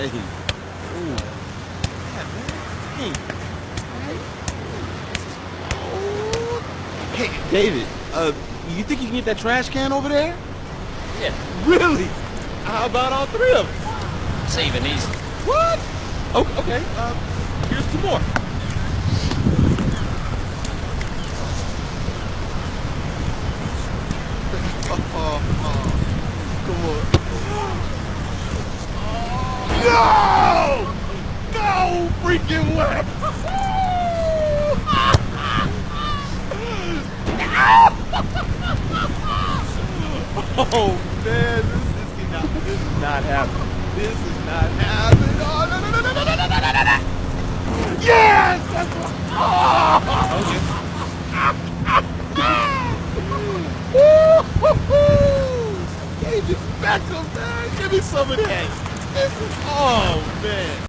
Hey. Ooh. Yeah, man. Hey. Hey, David, you think you can get that trash can over there? Yeah. Really? How about all three of us? It's even easy. What? Okay, here's two more. Come on. No! No freaking way! Oh man, this is not happening. This is not happening. Oh, no. Yes! That's what. Oh, David Beckham, man. Give me some of that. This is, oh man.